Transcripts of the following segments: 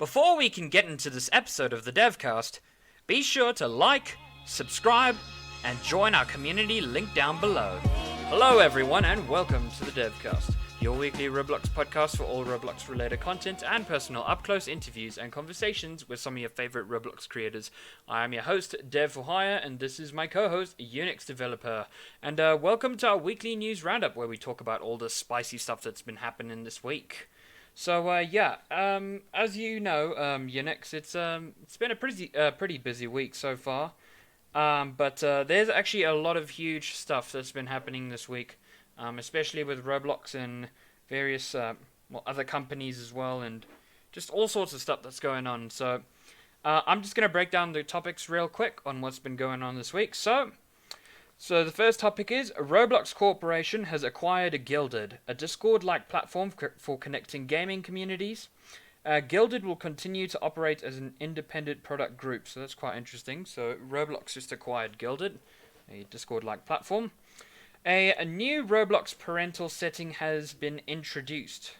Before we can get into this episode of the DevCast, be sure to like, subscribe, and join our community link down below. Hello everyone and welcome to the DevCast, your weekly Roblox podcast for all Roblox-related content and personal up-close interviews and conversations with some of your favorite Roblox creators. I am your host, Dev for Hire, and this is my co-host, Unix Developer. And welcome to our weekly news roundup where we talk about all the spicy stuff that's been happening this week. So as you know, Unix, it's been a pretty busy week so far. But there's actually a lot of huge stuff that's been happening this week, especially with Roblox and various other companies as well, and just all sorts of stuff that's going on. So I'm just going to break down the topics real quick on what's been going on this week. So the first topic is Roblox Corporation has acquired Guilded, a Discord-like platform for connecting gaming communities. Guilded will continue to operate as an independent product group, so that's quite interesting. So Roblox just acquired Guilded, a Discord-like platform. A new Roblox parental setting has been introduced,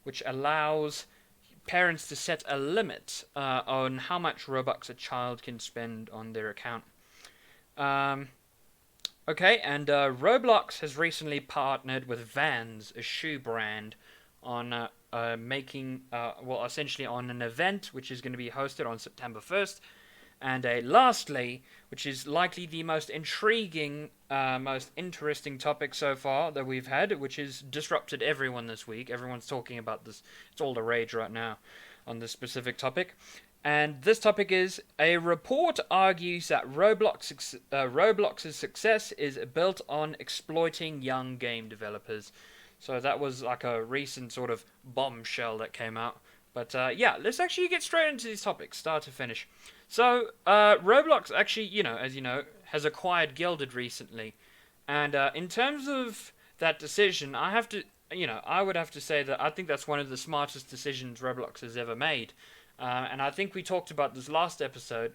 which allows parents to set a limit on how much Robux a child can spend on their account. Okay, and Roblox has recently partnered with Vans, a shoe brand, on essentially on an event which is going to be hosted on September 1st. And lastly, which is likely the most intriguing, most interesting topic so far that we've had, which has disrupted everyone this week. Everyone's talking about this. It's all the rage right now on this specific topic. And this topic is, a report argues that Roblox's success is built on exploiting young game developers. So that was like a recent sort of bombshell that came out. But let's actually get straight into these topics, start to finish. So Roblox actually, as you know, has acquired Guilded recently. And in terms of that decision, I would have to say that I think that's one of the smartest decisions Roblox has ever made. And I think we talked about this last episode,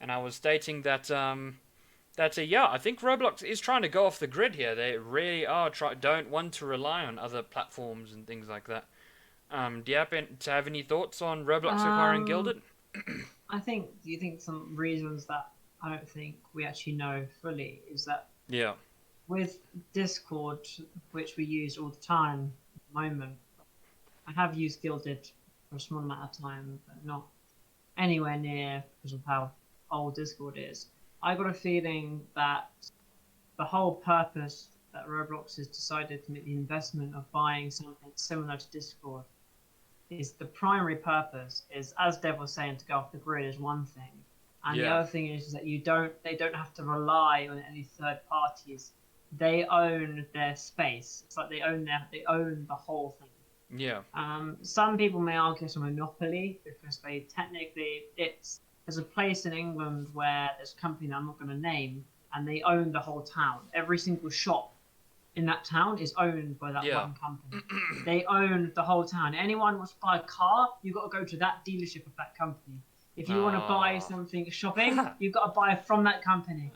and I was stating that I think Roblox is trying to go off the grid here. They really don't want to rely on other platforms and things like that. Do you happen to have any thoughts on Roblox acquiring Guilded? I think some reasons that I don't think we actually know fully is that with Discord, which we use all the time at the moment, I have used Guilded for a small amount of time, but not anywhere near because of how old Discord is. I got a feeling that the whole purpose that Roblox has decided to make the investment of buying something similar to Discord is the primary purpose is, as Dev was saying, to go off the grid is one thing, and the other thing is that they don't have to rely on any third parties. They own their space. It's like they own the whole thing. Yeah. Some people may argue it's a monopoly because there's a place in England where there's a company that I'm not going to name, and they own the whole town. Every single shop in that town is owned by that one company. They own the whole town. Anyone wants to buy a car, you've got to go to that dealership of that company. If you want to buy something shopping, you've got to buy it from that company.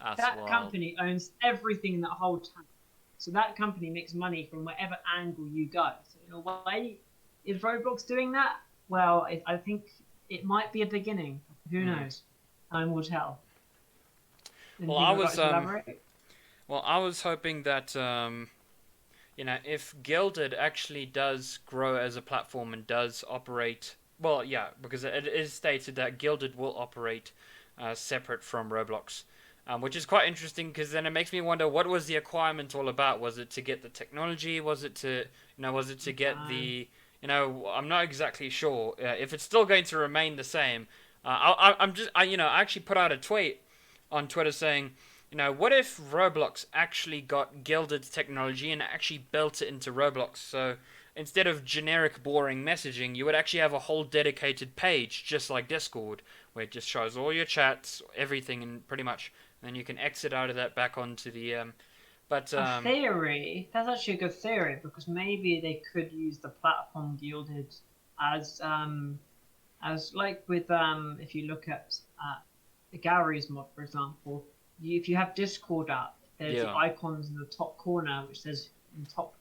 Company owns everything in that whole town. So that company makes money from whatever angle you go. So in a way, is Roblox doing that? Well, I think it might be a beginning. Who knows? Time will tell. Well, I was hoping that if Guilded actually does grow as a platform and does operate, because it is stated that Guilded will operate separate from Roblox. Which is quite interesting because then it makes me wonder, what was the acquirement all about? Was it to get the technology? Was it to get the, I'm not exactly sure. If it's still going to remain the same, I actually put out a tweet on Twitter saying, what if Roblox actually got Guilded's technology and actually built it into Roblox? So instead of generic boring messaging, you would actually have a whole dedicated page, just like Discord, where it just shows all your chats, everything, and pretty much. And you can exit out of that back onto the a theory. That's actually a good theory because maybe they could use the platform Guilded as like with if you look at the galleries mod, for example, if you have Discord up, there's icons in the top corner which says in the top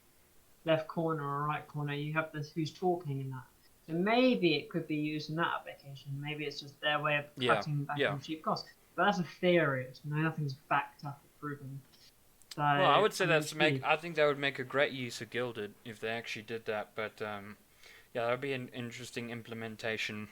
left corner or right corner you have this who's talking in that. So maybe it could be used in that application. Maybe it's just their way of cutting back on cheap costs. But that's a theory. Nothing's backed up or proven. So, well, I would say I think that would make a great use of Gilded if they actually did that. But yeah, that would be an interesting implementation.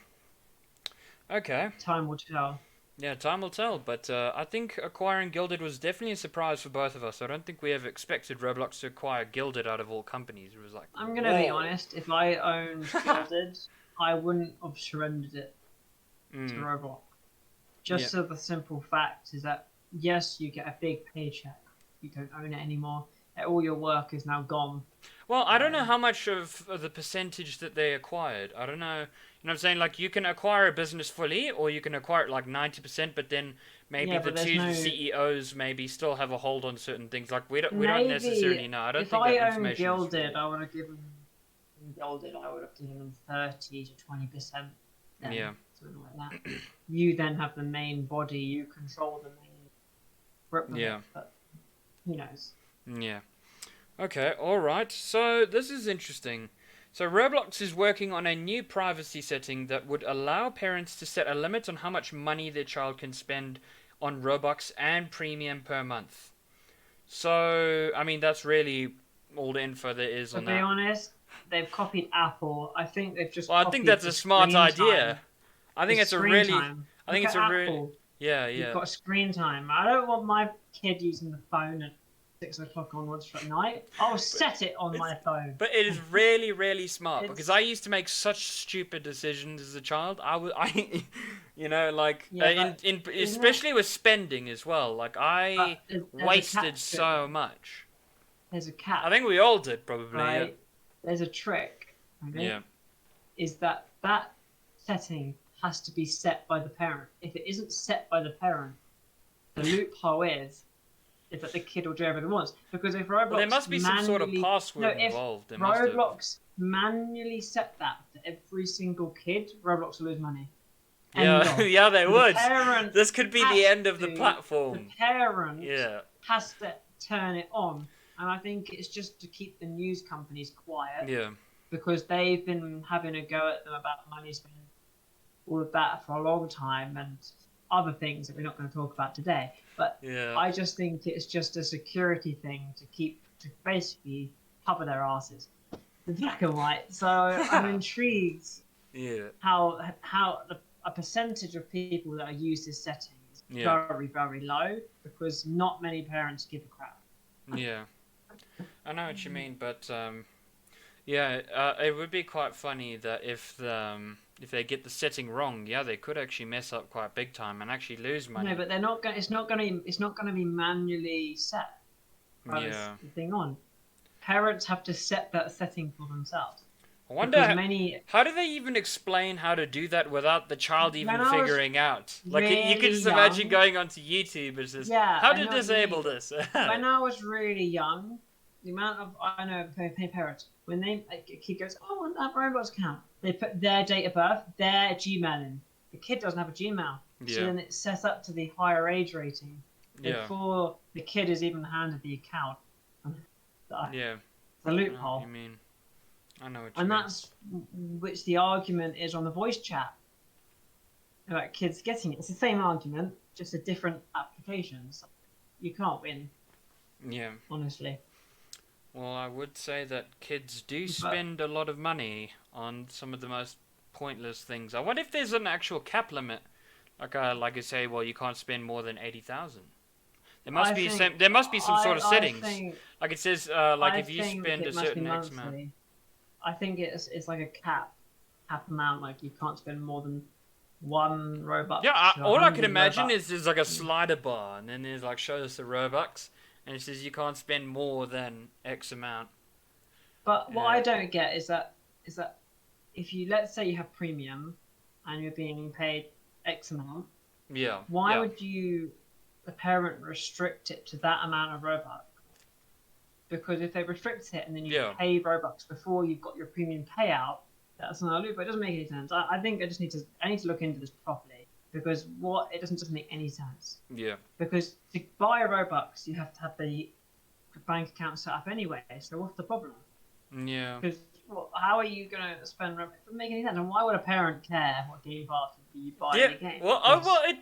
Okay. Time will tell. Yeah, time will tell. But I think acquiring Gilded was definitely a surprise for both of us. I don't think we ever expected Roblox to acquire Gilded out of all companies. It was like, I'm gonna be honest. If I owned Gilded, I wouldn't have surrendered it to Roblox. Just for the simple fact is that yes, you get a big paycheck. You don't own it anymore. All your work is now gone. Well, I don't know how much of the percentage that they acquired. I don't know. You know what I'm saying? Like, you can acquire a business fully, or you can acquire it like 90%, but then maybe the two CEOs maybe still have a hold on certain things. Like, we don't necessarily know. I don't think that information if I owned Gilded, I would have given Gilded, I would have given them 30 to 20%. Yeah. Something like that. You then have the main body. You control the main grip. Yeah. But who knows? Yeah. Okay, alright. So, this is interesting. So, Roblox is working on a new privacy setting that would allow parents to set a limit on how much money their child can spend on Robux and Premium per month. So, I mean, that's really all the info there is on that. To be honest, they've copied Apple. I think they've just I think that's a smart idea. I think it's a really... I think it's a really... Yeah. You've got screen time. I don't want my kid using the phone at 6 o'clock onwards at night. I'll set it on my phone. But it is really, really smart because I used to make such stupid decisions as a child. Especially with spending as well. Like I wasted so much. There's a cap. I think we all did probably. Right? Yeah. There's a trick. Okay? Yeah. Is that setting has to be set by the parent. If it isn't set by the parent, the loophole is that the kid will do everything it wants. Because if Roblox there must be some sort of password involved. If Roblox manually set that for every single kid, Roblox will lose money. Yeah, yeah, they would. This could be the end of the platform. The parent has to turn it on. And I think it's just to keep the news companies quiet. Yeah. Because they've been having a go at them about money spending, all of that for a long time, and other things that we're not going to talk about today. But I just think it's just a security thing to basically cover their asses, the black and white. So I'm intrigued how a percentage of people that are used this setting is very, very low, because not many parents give a crap. Yeah, I know what you mean, but it would be quite funny that if they get the setting wrong, they could actually mess up quite big time and actually lose money. No, but they're not going. It's not going to be manually set. The thing on. Parents have to set that setting for themselves. I wonder how do they even explain how to do that without the child even figuring out? Like you could just imagine going onto YouTube and says, "How to disable this?" When I was really young, the amount of parents when a kid goes, "Oh, I want that Roblox account," they put their date of birth, their Gmail in. The kid doesn't have a Gmail, so then it's set up to the higher age rating before the kid is even handed the account. The loophole. You mean? I know what you mean. And that's which the argument is on the voice chat about kids getting it. It's the same argument, just a different applications. You can't win. Yeah. Honestly. Well, I would say that kids do spend a lot of money on some of the most pointless things. I wonder if there's an actual cap limit. Like you say, well, you can't spend more than 80,000. There must be some sort of settings. Like it says, if you spend a certain X amount. I think it's like a cap amount. Like you can't spend more than one Robux. Yeah, all I can imagine is there's like a slider bar, and then there's like shows the Robux, and it says you can't spend more than X amount. But what I don't get is that if you, let's say you have premium, and you're being paid X amount. Yeah. Why would the parent restrict it to that amount of Robux? Because if they restrict it and then you pay Robux before you've got your premium payout, that's not a loop. It doesn't make any sense. I think I need to look into this properly, because it doesn't just make any sense. Yeah. Because to buy Robux, you have to have the bank account set up anyway. So what's the problem? Yeah. Because how are you gonna spend? It doesn't make any sense. And why would a parent care what game pass you buy Yeah, the game? well,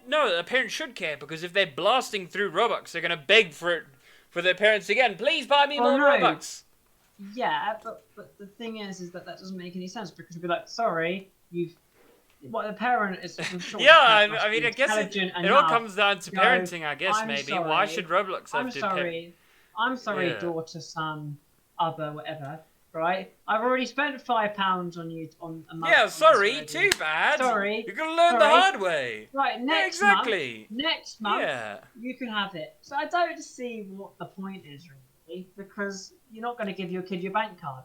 no, a parent should care, because if they're blasting through Robux, they're gonna beg for their parents again. Please buy me more Robux. Yeah, but the thing is that doesn't make any sense, because you'd be like, sorry, you've. What the parent is. I'm sure yeah, I mean, I guess it all comes down to parenting. Go, I guess maybe. Sorry, why should Roblox have to? I'm sorry, yeah. daughter, son, other, whatever. Right? I've already spent £5 on you on a month. Yeah, sorry, too bad. Sorry, you're gonna learn the hard way. Right, next month, you can have it. So I don't see what the point is really, because you're not going to give your kid your bank card.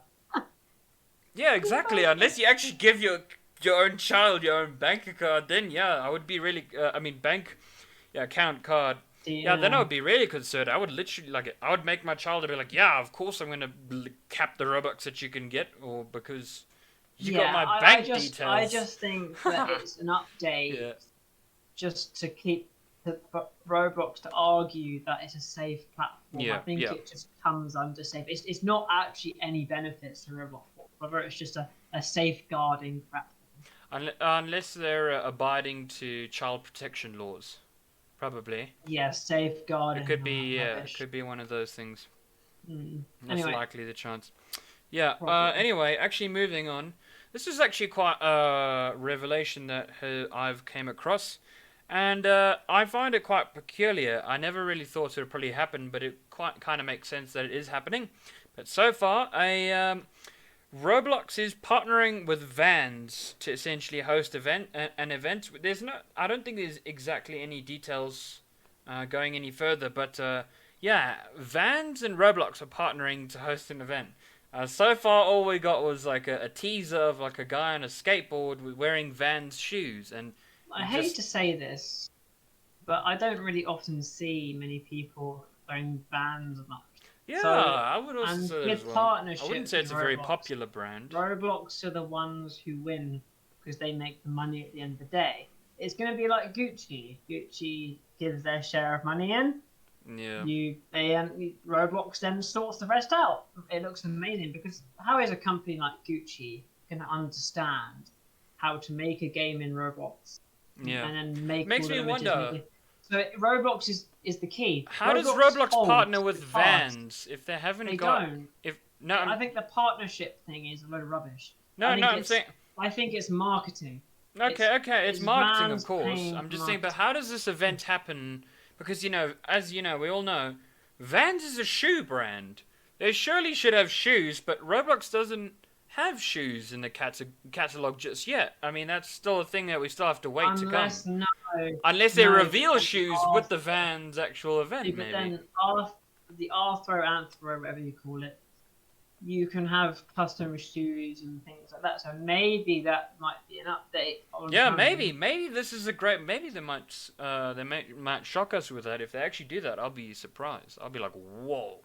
Yeah, exactly. Unless you actually give your own child your own bank card, then I would be really. Account card. Yeah, then I would be really concerned. I would literally I would make my child be like, yeah, of course I'm gonna cap the Robux that you can get, or because you got my bank details. I just think that it's an update, just to keep Roblox to argue that it's a safe platform. I think it just comes under safe. It's not actually any benefits to Roblox, whether it's just a safeguarding platform. Unless they're abiding to child protection laws. Probably. Yeah, safeguarding. It could be, it could be one of those things. That's likely the chance. Yeah, anyway, actually moving on. This is actually quite a revelation that I've came across. And I find it quite peculiar. I never really thought it would probably happen, but it quite kind of makes sense that it is happening. But so far, Roblox is partnering with Vans to essentially host an event. I don't think there's exactly any details going any further, but Vans and Roblox are partnering to host an event. So far, all we got was like a teaser of like a guy on a skateboard wearing Vans shoes, and I hate to say this, but I don't really often see many people wearing Vans much. Yeah, I would also say as well. I wouldn't say it's a very popular brand. Roblox are the ones who win because they make the money at the end of the day. It's going to be like Gucci. Gucci gives their share of money in. Yeah. Roblox then sorts the rest out. It looks amazing, because how is a company like Gucci going to understand how to make a game in Roblox? Yeah. And then make Makes me wonder. So Roblox is the key. How does Roblox partner with Vans if they haven't got? I think the partnership thing is a load of rubbish. I'm saying. I think it's marketing. Okay, it's marketing, of course. I'm just saying, but how does this event happen? Because as you know, we all know, Vans is a shoe brand. They surely should have shoes, but Roblox doesn't have shoes in the catalog just yet. I mean, that's still a thing that we still have to wait to come. Unless they reveal shoes with the Vans actual event, maybe. Then the Anthro, whatever you call it, you can have custom shoes and things like that. So maybe that might be an update. Maybe this is a great. Maybe they might shock us with that. If they actually do that, I'll be surprised. I'll be like, whoa.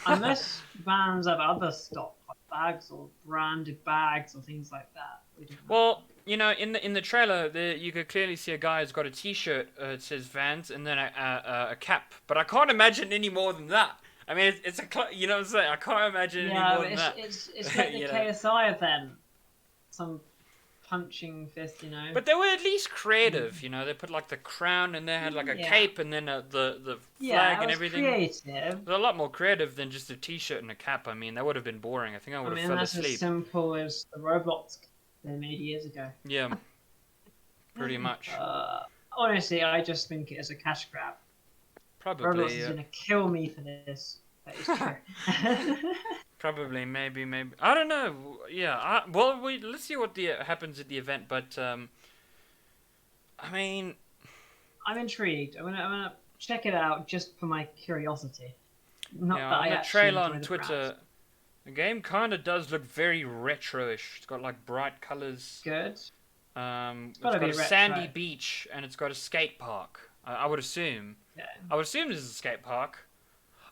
Unless Vans have other stock, like bags or branded bags or things like that. Well, in the trailer, you could clearly see a guy who's got a T-shirt. It says Vans, and then a cap. But I can't imagine any more than that. I mean, it's you know what I'm saying? I can't imagine any more than that. It's like the KSI event. Some punching fist, But they were at least creative, They put like the crown, and they had like a cape, and then the flag and everything. Creative. They're a lot more creative than just a T-shirt and a cap. I mean, that would have been boring. I think I would have fell asleep. That's as simple as the Roblox they made years ago. Yeah, pretty much. Honestly, I just think it is a cash grab. Probably. Roblox is gonna kill me for this. That is true. Probably, maybe. I don't know. Yeah. Let's see what happens at the event. But I mean, I'm intrigued. I'm gonna check it out just for my curiosity. On the trailer on Twitter, the game kind of does look very retro-ish. It's got like bright colors. Good. It's got a sandy beach, and it's got a skate park. I would assume. Yeah. I would assume this is a skate park.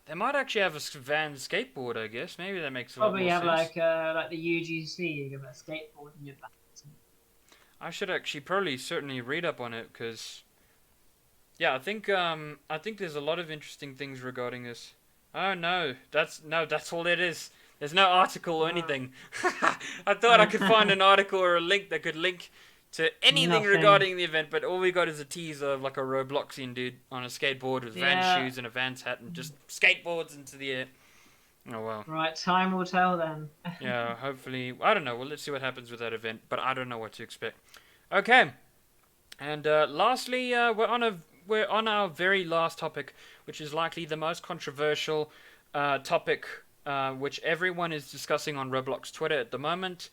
They might actually have a Vans skateboard, I guess. Maybe that makes a lot more sense. Probably have like the UGC, you have a skateboard in your back. I should actually certainly read up on it, because I think there's a lot of interesting things regarding this. Oh no, that's all it is. There's no article or anything. I thought I could find an article or a link that could link to anything regarding the event, but all we got is a teaser of like a Robloxian dude on a skateboard with Vans shoes and a Vans hat and just skateboards into the air. Oh well. Right, time will tell then. Yeah, hopefully. I don't know. Well, let's see what happens with that event, but I don't know what to expect. Okay. And lastly, we're on our very last topic, which is likely the most controversial topic, which everyone is discussing on Roblox Twitter at the moment.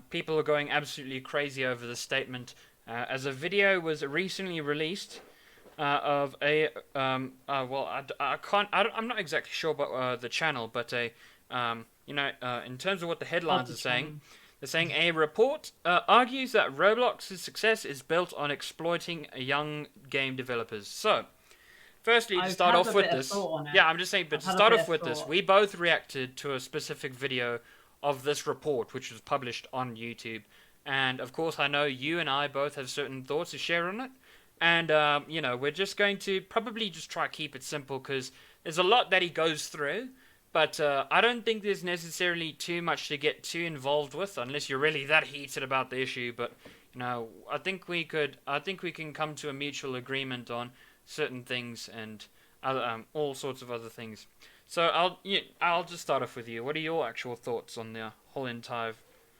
People are going absolutely crazy over this statement, as a video was recently released of a I'm not exactly sure about the channel, but in terms of what the headlines are saying. They're saying a report argues that Roblox's success is built on exploiting young game developers. So, firstly, to start off with this, I'm just saying, but to start off with this, we both reacted to a specific video of this report, which was published on YouTube. And of course, I know you and I both have certain thoughts to share on it. And, we're just going to probably just try to keep it simple because there's a lot that he goes through. But I don't think there's necessarily too much to get too involved with, unless you're really that heated about the issue. But I think we can come to a mutual agreement on certain things and all sorts of other things. So I'll just start off with you. What are your actual thoughts on the whole entire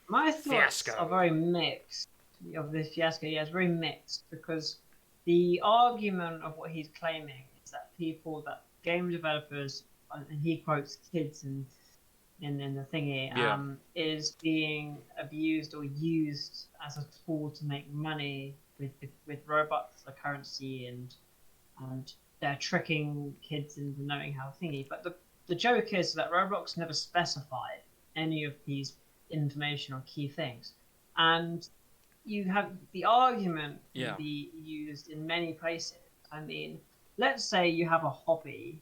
My thoughts fiasco? Are very mixed of this fiasco. Yeah, it's very mixed because the argument of what he's claiming is that game developers, and he quotes kids in the thingy, is being abused or used as a tool to make money with Robux, the currency, and they're tricking kids into knowing how thingy. But the joke is that Roblox never specified any of these information or key things, and you have the argument can be used in many places. I mean, let's say you have a hobby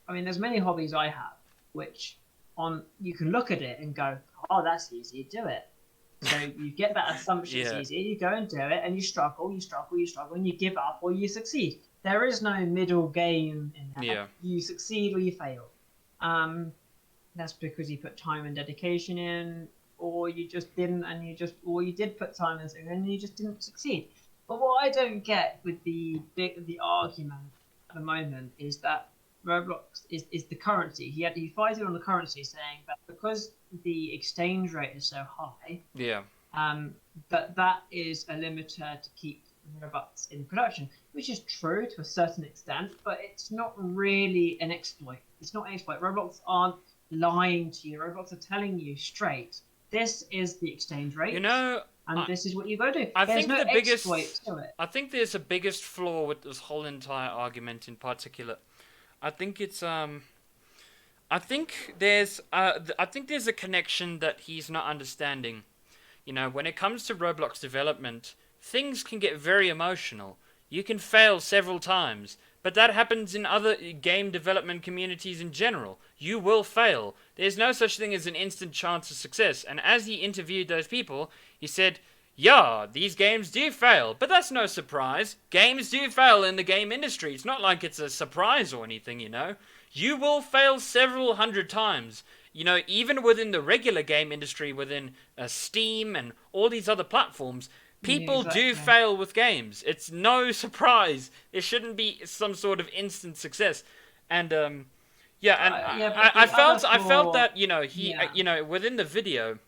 there's many hobbies I have, which you can look at it and go, oh, that's easy, do it. So you get that assumption it's easy, you go and do it, and you struggle, and you give up or you succeed. There is no middle game in that. Yeah. You succeed or you fail. That's because you put time and dedication in, or you just didn't, or you did put time in and you just didn't succeed. But what I don't get with the argument at the moment is that Roblox is the currency. He fighted on the currency, saying that because the exchange rate is so high, that is a limiter to keep Robux in production, which is true to a certain extent, but it's not really an exploit. It's not an exploit. Roblox aren't lying to you. Roblox are telling you straight, this is the exchange rate. And this is what you got to do. I think there's a biggest flaw with this whole entire argument in particular. I think it's I think there's a connection that he's not understanding. When it comes to Roblox development, things can get very emotional. You can fail several times, but that happens in other game development communities in general. You will fail. There's no such thing as an instant chance of success. And as he interviewed those people, he said, yeah, these games do fail, but that's no surprise. Games do fail in the game industry. It's not like it's a surprise or anything, You will fail several hundred times. Even within the regular game industry, within Steam and all these other platforms, people do fail with games. It's no surprise. There shouldn't be some sort of instant success. And, I felt that, within the video,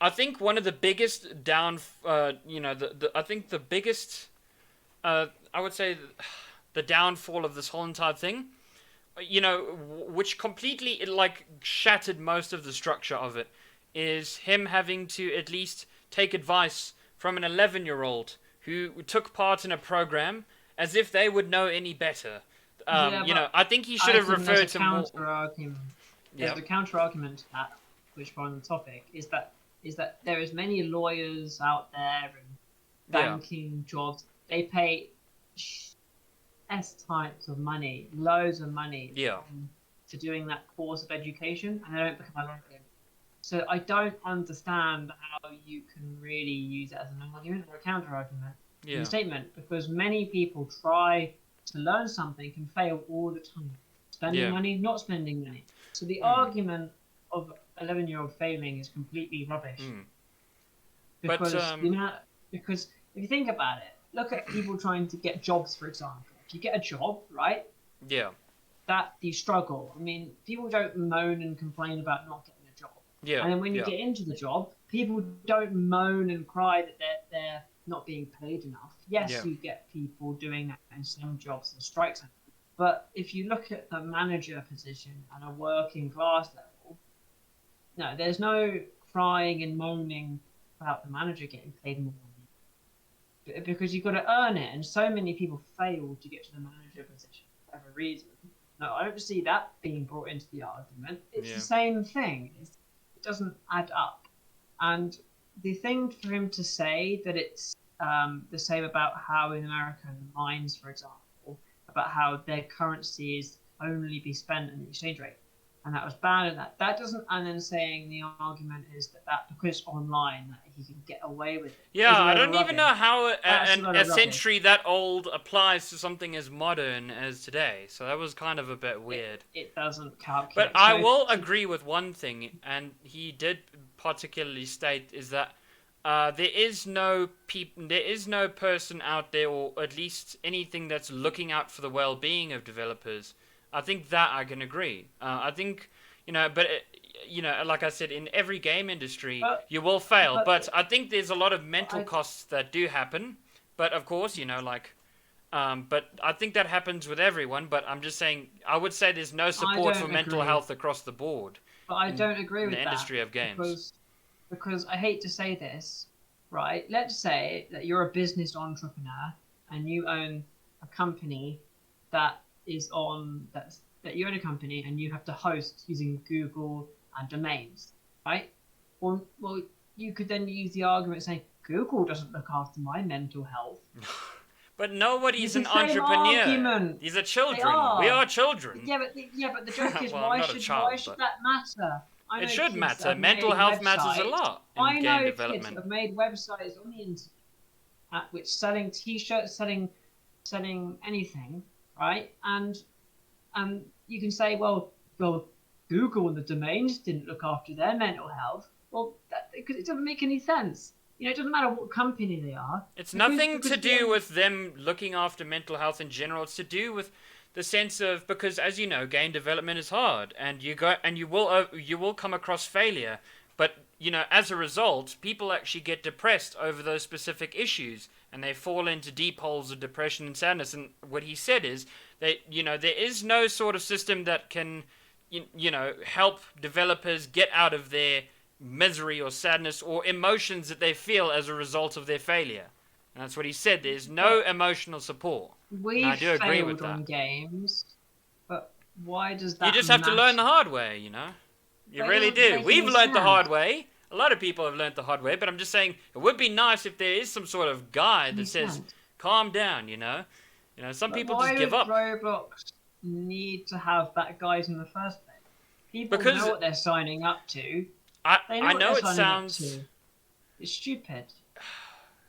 I think one of the biggest I would say the downfall of this whole entire thing, which completely shattered most of the structure of it, is him having to at least take advice from an 11-year-old who took part in a program as if they would know any better. I think he should have referred to more. There's a counter argument to that, which we're on the topic, is that there is many lawyers out there and banking jobs. They pay S types of money, loads of money for doing that course of education, and they don't become a lawyer. So I don't understand how you can really use it as an argument or a counter argument in the statement, because many people try to learn something and fail all the time. spending money, not spending money. So the argument of 11-year-old failing is completely rubbish. Because because if you think about it, look at people trying to get jobs, for example. If you get a job, right? Yeah. That you struggle. I mean, people don't moan and complain about not getting a job. Yeah. And then when you get into the job, people don't moan and cry that they're not being paid enough. Yes, you get people doing that in some jobs and strikes. But if you look at the manager position and a working class level, no, there's no crying and moaning about the manager getting paid more money. Because you've got to earn it, and so many people fail to get to the manager position for whatever reason. No, I don't see that being brought into the argument. It's the same thing. It doesn't add up. And the thing for him to say that it's the same about how in America, in the mines, for example, about how their currency is only be spent in the exchange rate, and that was bad, and that doesn't. And then saying the argument is that because it's online, that he can get away with it. Yeah, I don't even know how a century that old applies to something as modern as today. So that was kind of a bit weird. It doesn't calculate. But I will agree with one thing, and he did particularly state is that there is no person out there, or at least anything that's looking out for the well-being of developers. I think that I can agree. I think, like I said, in every game industry, you will fail. But I think there's a lot of mental costs that do happen. But of course, but I think that happens with everyone. But I'm just saying, I would say there's no support for mental health across the board. But I don't agree with that. In the industry of games. Because I hate to say this, right? Let's say that you're a business entrepreneur and you own a company that you own a company and you have to host using Google and domains, right? Well, you could then use the argument saying Google doesn't look after my mental health. But nobody's an entrepreneur. Argument. These are children. We are children. Yeah, but the joke is, why should that matter? It should matter. Mental health matters a lot in game development. Kids have made websites on the internet which selling T-shirts, selling anything, right? And you can say, well, Google and the domains didn't look after their mental health. Well, because it doesn't make any sense. It doesn't matter what company they are. It's nothing to do with them looking after mental health in general. It's to do with the sense of, because as you know, game development is hard, and you will come across failure. But as a result, people actually get depressed over those specific issues, and they fall into deep holes of depression and sadness. And what he said is that there is no sort of system that can help developers get out of their misery or sadness or emotions that they feel as a result of their failure. And that's what he said. There's no emotional support. I do agree with that. On games, but why does that? You just have to learn the hard way, You really do. We've learned the hard way. A lot of people have learned the hard way, but I'm just saying it would be nice if there is some sort of guide that says, "Calm down," Some people just give up. Why would Roblox need to have that guide in the first place? People know what they're signing up to. I know it sounds. It's stupid.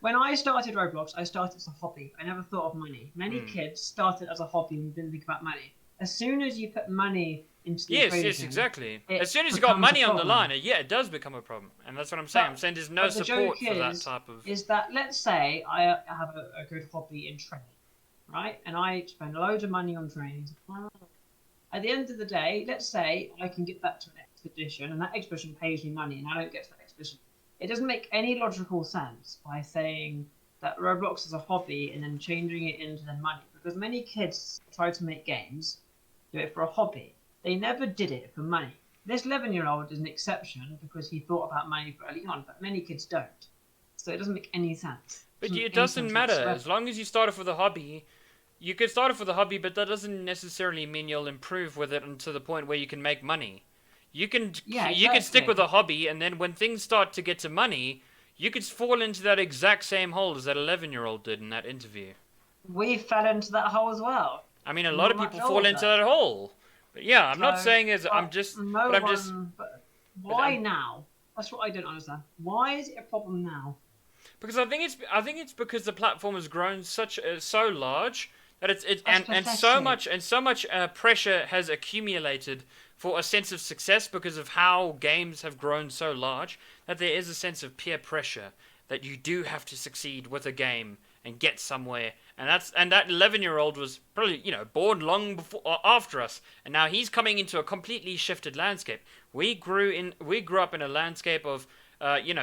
When I started Roblox, I started as a hobby. I never thought of money. Many kids started as a hobby and didn't think about money. As soon as you put money into the equation... Yes, exactly. As soon as you got money on the line, it does become a problem. And that's what I'm saying. I'm saying there's no support for that type of... Is that, let's say I have a good hobby in training, right? And I spend loads of money on training. At the end of the day, let's say I can get that to an expedition, and that expedition pays me money, and I don't get to that expedition. It doesn't make any logical sense by saying that Roblox is a hobby and then changing it into their money. Because many kids try to make games, do it for a hobby. They never did it for money. This 11-year-old is an exception because he thought about money early on, but many kids don't. So it doesn't make any sense. But it doesn't matter. As long as you start off with a hobby, you could start off with a hobby, but that doesn't necessarily mean you'll improve with it to the point where you can make money. You can stick with a hobby, and then when things start to get to money, you could fall into that exact same hole as that 11-year-old did in that interview. We fell into that hole as well. I mean, a lot of people fall into that hole. But yeah, I'm not saying why now? That's what I don't understand. Why is it a problem now? Because I think it's because the platform has grown so large That and so much pressure has accumulated for a sense of success because of how games have grown so large, that there is a sense of peer pressure that you do have to succeed with a game and get somewhere. And that 11-year-old was probably, born long before or after us, and now he's coming into a completely shifted landscape. We grew up in a landscape of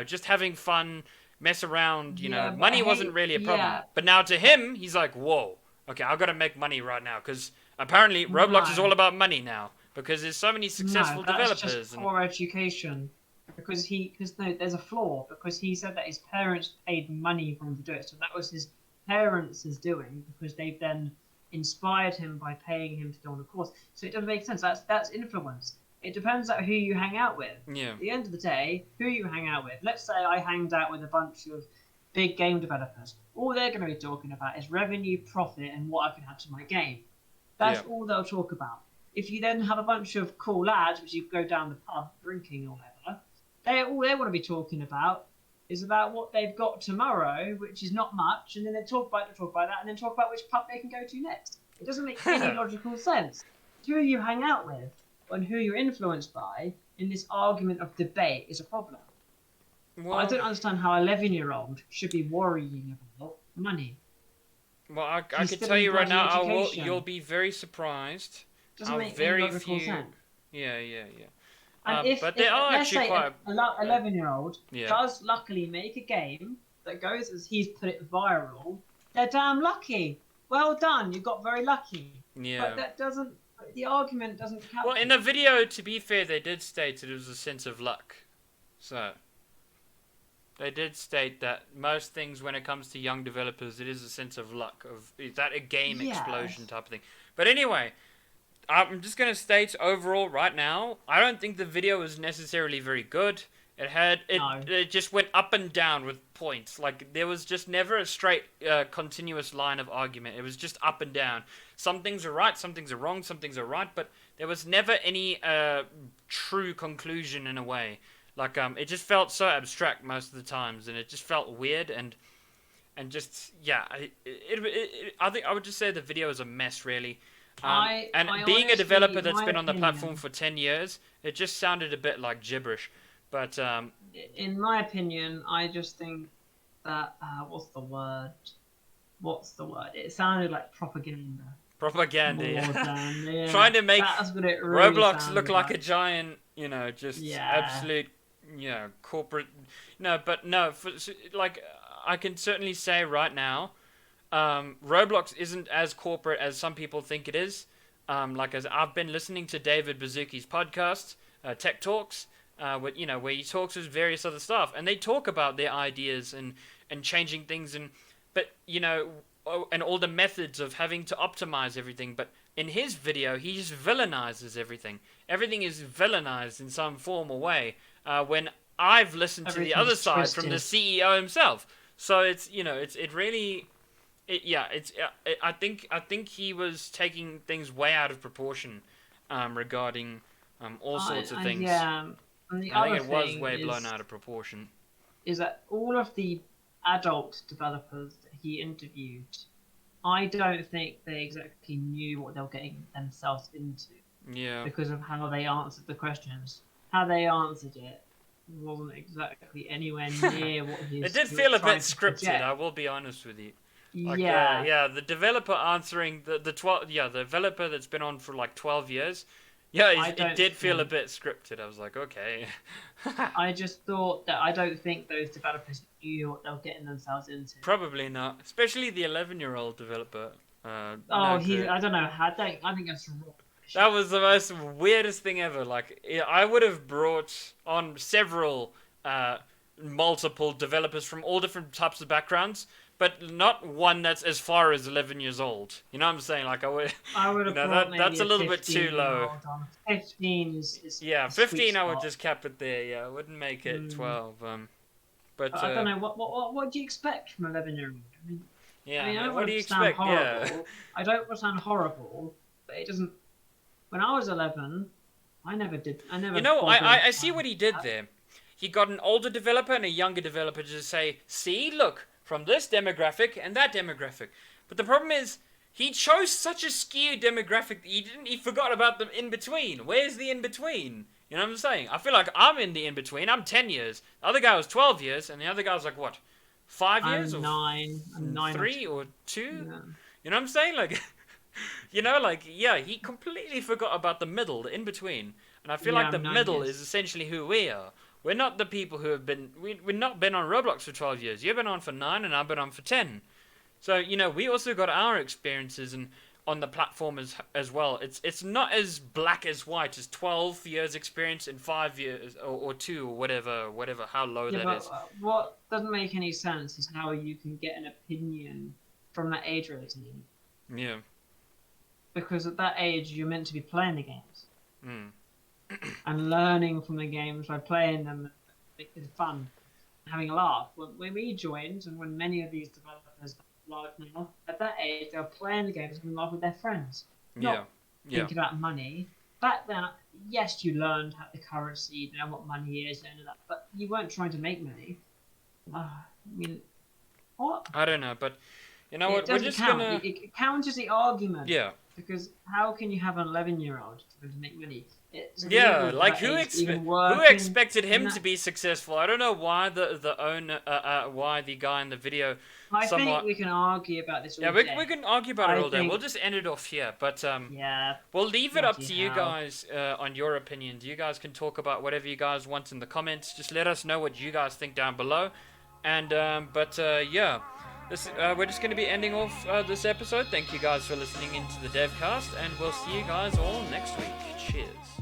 just having fun, mess around, money wasn't really a problem. Yeah. But now to him, he's like, whoa, okay, I've got to make money right now, because apparently Roblox is all about money now, because there's so many successful developers. Just poor education. Because there's a flaw, because he said that his parents paid money for him to do it, so that was his parents' doing, because they've then inspired him by paying him to go on the course. So it doesn't make sense. That's influence. It depends on who you hang out with. Yeah. At the end of the day, who you hang out with. Let's say I hanged out with a bunch of big game developers. All they're going to be talking about is revenue, profit, and what I can add to my game. That's all they'll talk about. If you then have a bunch of cool lads, which you go down the pub drinking or whatever, all they want to be talking about is about what they've got tomorrow, which is not much, and then they talk about that, and then talk about which pub they can go to next. It doesn't make any logical sense. Who you hang out with and who you're influenced by in this argument of debate is a problem. Well, I don't understand how an 11-year-old should be worrying about money. Well, I can tell you right now, you'll be very surprised. Doesn't make any logical sense. Yeah. And but they are actually quite... an 11-year-old does luckily make a game that goes, as he's put it, viral, they're damn lucky. Well done, you got very lucky. Yeah. But the argument doesn't capture. Well, in the video, to be fair, they did state that it was a sense of luck. So, they did state that most things when it comes to young developers, it is a sense of luck. Is that a game explosion type of thing? But anyway... I'm just going to state overall right now, I don't think the video was necessarily very good. It just went up and down with points. Like, there was just never a straight, continuous line of argument. It was just up and down. Some things are right, some things are wrong, some things are right, but there was never any true conclusion in a way. Like, it just felt so abstract most of the times, and it just felt weird, and just, I think I would just say the video is a mess, really. Being a developer that's been on the platform for 10 years, it just sounded a bit like gibberish. But in my opinion, I just think that what's the word? It sounded like propaganda. Yeah. Trying to make really Roblox look like a giant, absolute, corporate. I can certainly say right now, Roblox isn't as corporate as some people think it is. As I've been listening to David Bazuki's podcast, Tech Talks, where he talks with various other staff, and they talk about their ideas and changing things, and all the methods of having to optimize everything. But in his video, he just villainizes everything. Everything is villainized in some form or way. When I've listened to the other side from the CEO himself, so it's it really. I think he was taking things way out of proportion regarding all sorts of things. Yeah, and I think it was way blown out of proportion. Is that all of the adult developers that he interviewed, I don't think they exactly knew what they were getting themselves into. Yeah. Because of how they answered the questions. How they answered it wasn't exactly anywhere near what he was. It did feel a bit scripted, I will be honest with you. The developer answering the developer that's been on for like 12 years. Yeah, it did feel a bit scripted. I was like, okay. I just thought that I don't think those developers knew what they were getting themselves into. Probably not, especially the 11-year-old developer. I don't know. I think that's wrong. That was the most weirdest thing ever. Like, I would have brought on several multiple developers from all different types of backgrounds, but not one that's as far as 11 years old. You know what I'm saying? Like, I would have brought that's a little bit too low. 15 is 15 I would just cap it there. Yeah, I wouldn't make it 12. But I don't know, what do you expect from an 11-year-old? I mean, what do you expect? Horrible. Yeah. I don't want to sound horrible, but it doesn't... When I was 11, I never... I see what he did there. He got an older developer and a younger developer to say, see, look, from this demographic and that demographic. But the problem is, he chose such a skewed demographic that he forgot about the in-between. Where's the in-between? You know what I'm saying? I feel like I'm in the in-between. I'm 10 years. The other guy was 12 years, and the other guy was like, what, 5 years? I'm 9. I'm 9 3 or 2? Yeah. You know what I'm saying? Like, you know, like, yeah, he completely forgot about the middle, the in-between. And I feel like the middle is essentially who we are. We're not the people who have been... We've not been on Roblox for 12 years. You've been on for 9, and I've been on for 10. So, you know, we also got our experiences and on the platform as well. It's not as black as white as 12 years experience in 5 years or 2 or whatever, how low that is. What doesn't make any sense is how you can get an opinion from that age rating. Yeah. Because at that age, you're meant to be playing the games. And learning from the games by playing them is fun. Having a laugh. When we joined, and when many of these developers like now, at that age, they were playing the games and love with their friends. Not thinking about money. Back then, yes, you learned how the currency, you know what money is, and that, but you weren't trying to make money. I mean, what? I don't know, but you know what? We're just gonna. It counters the argument. Yeah. Because how can you have an 11-year-old trying to make money? Yeah, like who expected him to be successful? I don't know why why the guy in the video. I think we can argue about this all day. We can argue about it all day. We'll just end it off here, but we'll leave it up to you guys on your opinions. You guys can talk about whatever you guys want in the comments. Just let us know what you guys think down below, and yeah. We're just going to be ending off this episode. Thank you guys for listening into the DevCast, and we'll see you guys all next week. Cheers.